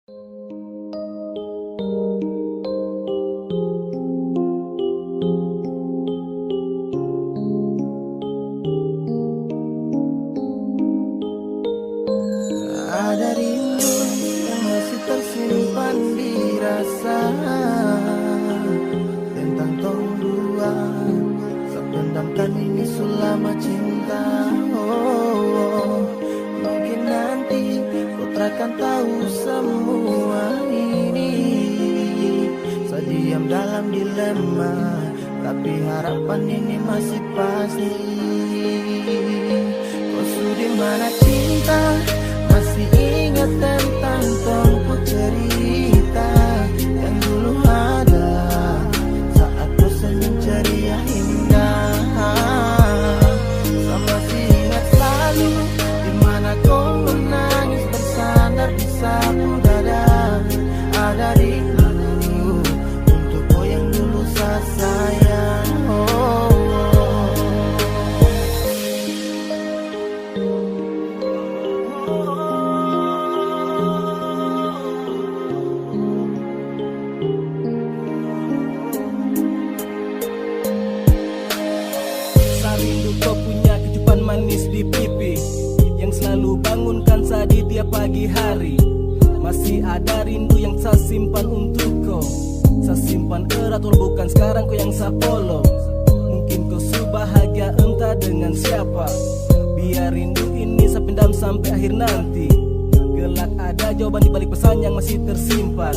Ada rindu yang masih tersimpan di rasa tentang tong dua, sependamkan ini selama cinta. Mungkin nanti kau takkan tahu semua ini. Saya diam dalam dilema, tapi harapan ini masih pasti. Kau sudah mana cinta? Masih ingat tentang tongku cerita yang dulu ada saat kau senyum ceria indah. Saya masih ingat selalu dimana kau menangis bersandar di sapu dada. Ada rindu untuk kau yang dulu saya sayang. Rindu kau punya kecupan manis di pipi yang selalu bangunkan saya di tiap pagi hari. Masih ada rindu yang saya simpan untuk kau. Saya simpan erat walau bukan sekarang kau yang saya follow. Mungkin kau sudah bahagia entah dengan siapa. Biar rindu ini saya pendam sampai akhir nanti. Kelak ada jawaban di balik pesan yang masih tersimpan,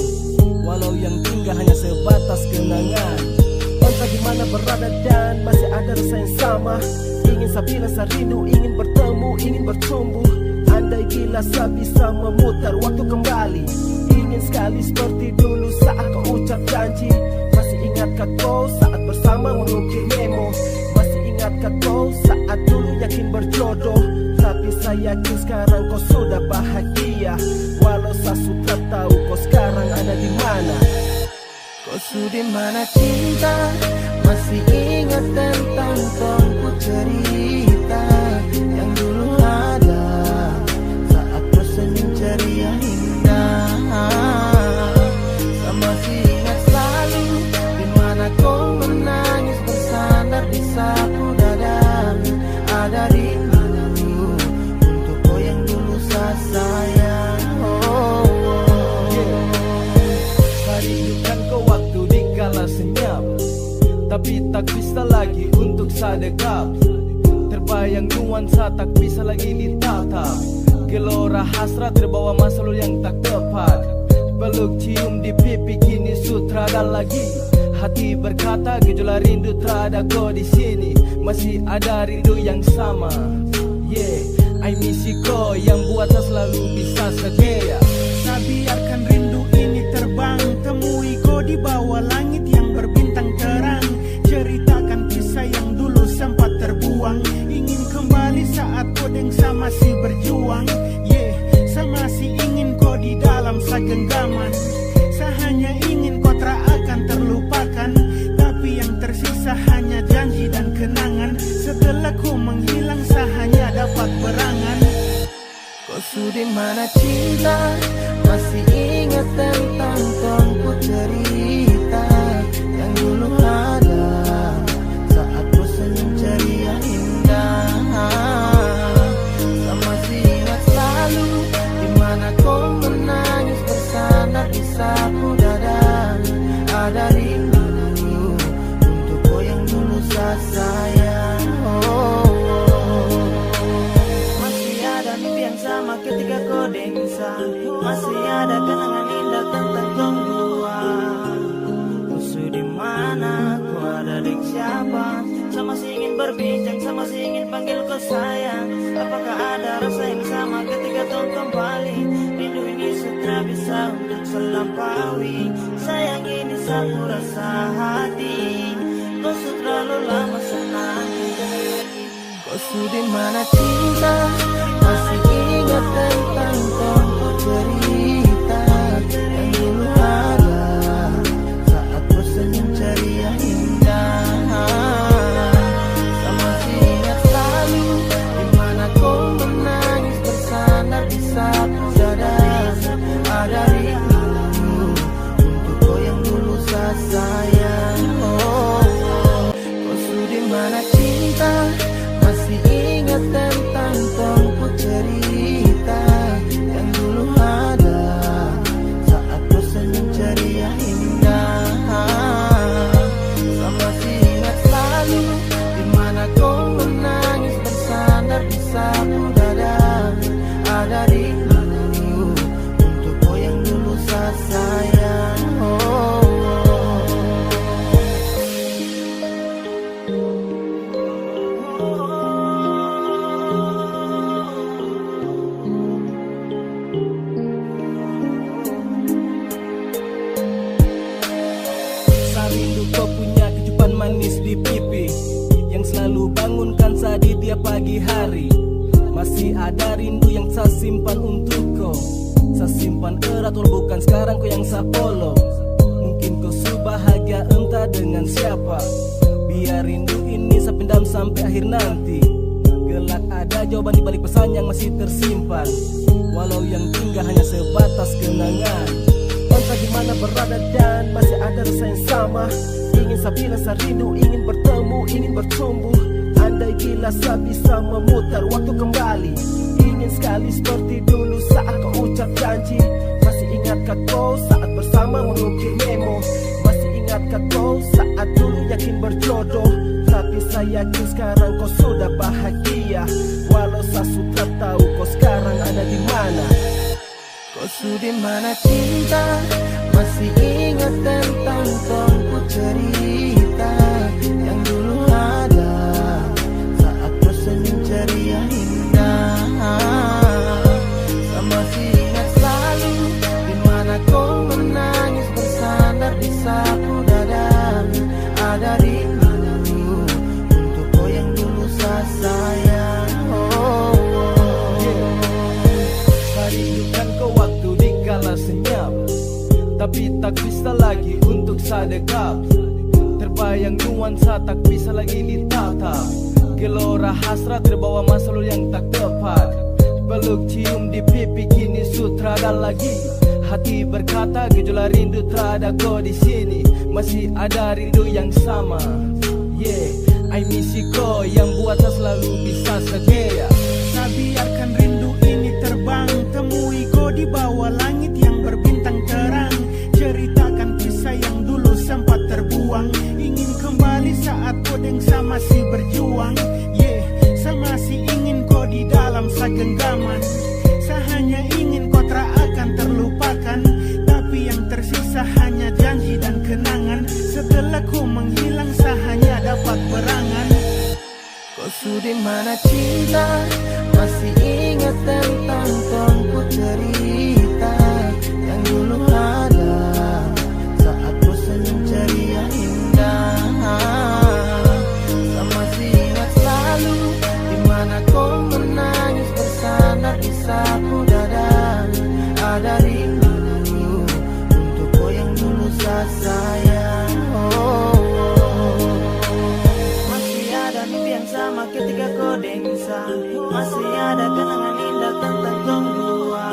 walau yang tinggal hanya sebatas kenangan. Entah di mana berada dan masih ada rasa yang sama. Ingin saya bilang saya rindu, ingin bertemu, ingin bertumbuh. Andai bila saya bisa memutar waktu kembali, ingin sekali seperti dulu saat kau ucap janji. Masih ingatkah kau saat bersama mengukir memo? Masih ingatkah kau saat dulu yakin berjodoh? Tapi saya yakin sekarang kau sudah bahagia, walau saya sudah tahu kau sekarang ada di mana. Kau sudah mana cinta? Masih ingat tentang tongku cerita yang dulu ada saat kau senyum ceria indah. Saya masih ingat selalu dimana kau menangis bersandar di sapu dada. Ada rindu untuk kau yang dulu saya sayang. Saya rindukan kau waktu di kala senyap, tapi tak bisa lagi untuk saya dekap. Terbayang nuansa tak bisa lagi ditatap. Gelora hasrat terbawa masa lalu yang tak tepat. Peluk cium di pipi kini sutrada lagi. Hati berkata gejolak rindu terada kau di sini. Masih ada rindu yang sama. Yeah, I miss you kau yang buat saya selalu bisa setia. Saya biarkan rindu ini terbang, temui kau di bawah langit yang berbintang terang. Ceritakan kisah yang dulu sempat terbuang. Ingin kembali saat kau dan saya masih berjuang. Yeah, saya masih ingin kau di dalam segenggaman. Saya hanya ingin kau tak akan terlupakan, tapi yang tersisa hanya janji dan kenangan. Setelah kau menghilang saya hanya dapat berangan. Kau sudah mana cinta? Masih ingat tentang tongku cerita yang dulu ada saat kau senyum ceria indah. Saya masih ingat selalu dimana kau menangis bersandar di sapu dada. Ada rindu untuk kau yang dulu saya sayang. Masih ada mimpi yang sama ketika kau dengsa. Masih ada kenangan indah tentang tong dua. Kau sudah mana? Kau ada dengan siapa? Saya masih ingin berbincang, saya masih ingin panggil kau sayang. Apakah ada rasa yang sama ketika tong kembali? Rindu ini sudah bisa untuk selampaui. Sayang ini satu rasa hati. Kau sudah terlalu lama senang. Kau sudah mana cinta? Masih ingat tentang tongku cerita yang dulu ada saat kau senyum ceria indah. Saya masih ingat selalu dimana kau menangis bersandar di sapu dada. Ada rindu manis di pipi yang selalu bangunkan saya di tiap pagi hari. Masih ada rindu yang saya simpan untuk kau. Saya simpan erat walau bukan sekarang kau yang saya follow. Mungkin kau bahagia entah dengan siapa. Biar rindu ini saya pendam sampai akhir nanti. Kelak ada jawaban di balik pesan yang masih tersimpan. Walau yang tinggal hanya sebatas kenangan. Entah di mana berada dan masih ada rasa yang sama. Ingin saya bilang saya rindu, ingin bertemu, ingin bertumbuh. Andai bila saya bisa memutar waktu kembali, ingin sekali seperti dulu saat kau ucap janji. Masih ingatkah kau saat bersama mengukir memo? Masih ingatkah kau saat dulu yakin berjodoh? Tapi saya yakin sekarang kau sudah bahagia. Walau saya sudah tahu kau sekarang ada di mana. Kau sudah mana cinta? Masih ingat tentang tongku cerita yang dulu ada saat kau senyum ceria indah. Saya masih ingat selalu di mana kau menangis bersandar di sapu dada. Ada rindu untuk kau yang dulu saya sayang. Saya rindukan kau waktu di kala senyap, tapi tak bisa lagi untuk sadekap. Terbayang nuansa tak bisa lagi ditatap. Gelora hasrat terbawa masa lalu yang tak tepat. Peluk cium di pipi kini sutrada lagi. Hati berkata gejolak rindu terada kau di sini. Masih ada rindu yang sama. Yeah, I miss you kau yang buat saya selalu bisa setia. Saya biarkan rindu ini terbang, temui kau di bawah langit yang berbintang terang. Ceritakan kisah yang dulu sempat terbuang. Ingin kembali saat kau dan saya masih berjuang. Yeah, saya masih ingin kau di dalam segenggaman. Saya hanya ingin kau tak akan terlupakan. Tapi yang tersisa hanya janji dan kenangan. Setelah kau menghilang saya hanya dapat berangan. Kau sudah mana cinta? Masih ingat tentang tongku cerita yang dulu ada saat kau senyum ceria indah. Saya masih ingat selalu di mana kau menangis bersandar di sapu dada. Ada rindu untuk kau yang dulu saya sayang. Masih ada mimpi yang sama ketika kau dengsa. Masih ada kenangan indah tentang tong dua.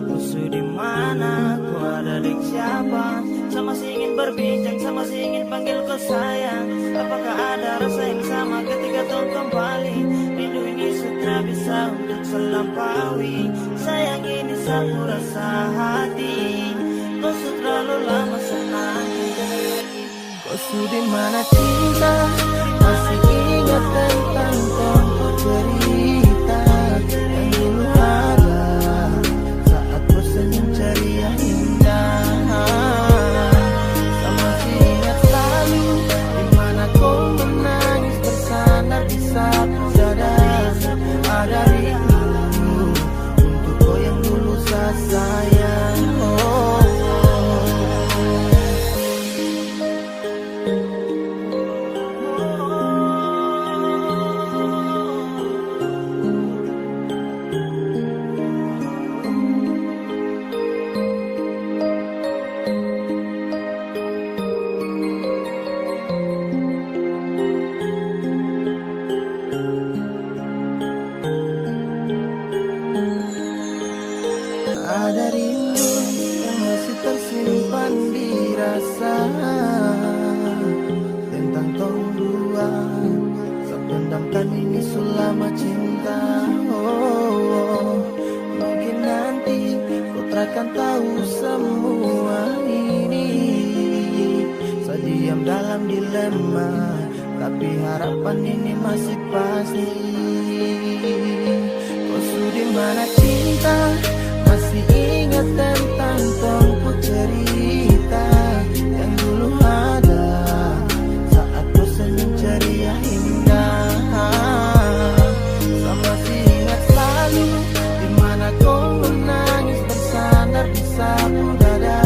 Kau sudah mana? Kau ada dek siapa? Saya masih ingin berbincang, saya masih ingin panggil kau sayang. Apakah ada rasa yang sama ketika tong kembali? Rindu ini sudah bisa untuk selampaui. Sayang ini satu rasa hati. Kau sudah terlalu lama senang. Kau sudah mana cinta? Masih ingat tentang tongku cerita yang dulu ada saat kau senyum ceria indah. Saya masih ingat selalu di mana kau menangis bersandar di sapu dada. Ada rindu untuk kau yang dulu saya sayang. Ada rindu yang masih tersimpan di rasa tentang tong dua. Sependamkan ini selama cinta. Mungkin nanti kau takkan tahu semua ini. Saya diam dalam dilema, tapi harapan ini masih pasti. Kau sudah mana cinta? Masih ingat tentang tongku cerita yang dulu ada saat kau senyum ceria indah. Saya masih ingat selalu di mana kau menangis bersandar di sapu dada.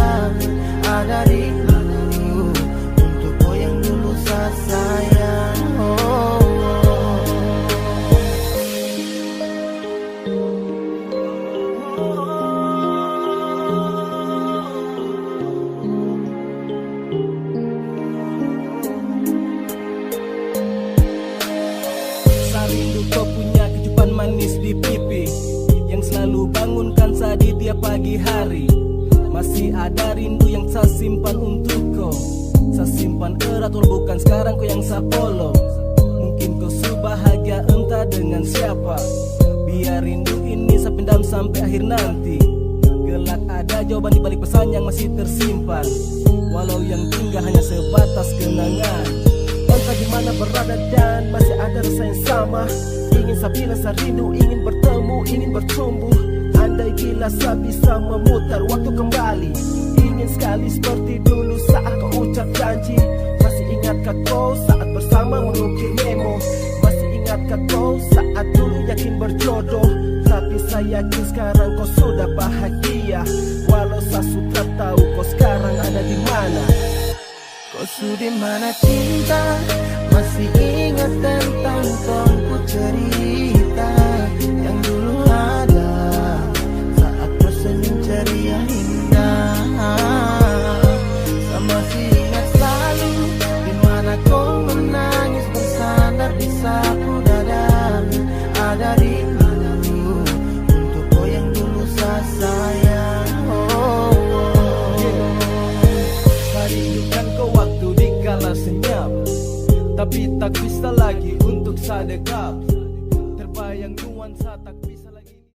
Ada rindu untuk kau yang dulu saya sayang. Rindu kau punya kecupan manis di pipi yang selalu bangunkan saya di tiap pagi hari. Masih ada rindu yang saya simpan untuk kau. Saya simpan erat walau bukan sekarang kau yang saya follow. Mungkin kau bahagia entah dengan siapa. Biar rindu ini saya pendam sampai akhir nanti. Kelak ada jawaban di balik pesan yang masih tersimpan. Walau yang tinggal hanya sebatas kenangan. Entah di mana berada dan masih ada rasa yang sama. Ingin saya bilang saya rindu, ingin bertemu, ingin bertumbuh. Andai bila saya bisa memutar waktu kembali, ingin sekali seperti dulu saat kau ucap janji. Masih ingatkah kau saat bersama mengukir memo? Masih ingatkah kau saat dulu yakin berjodoh? Tapi saya yakin sekarang kau sudah bahagia. Walau saya sudah tahu kau sekarang ada di mana. Kau sudah mana cinta? Masih ingat tentang tongku cerita yang dulu ada saat tersenyum ceria indah. Saya masih ingat selalu di mana kau menangis bersandar di sapu dada. Ada rindu untuk kau yang dulu saya sayang. Rindukan kau waktu di kala senyap, tapi tak bisa lagi untuk saya dekap. Terbayang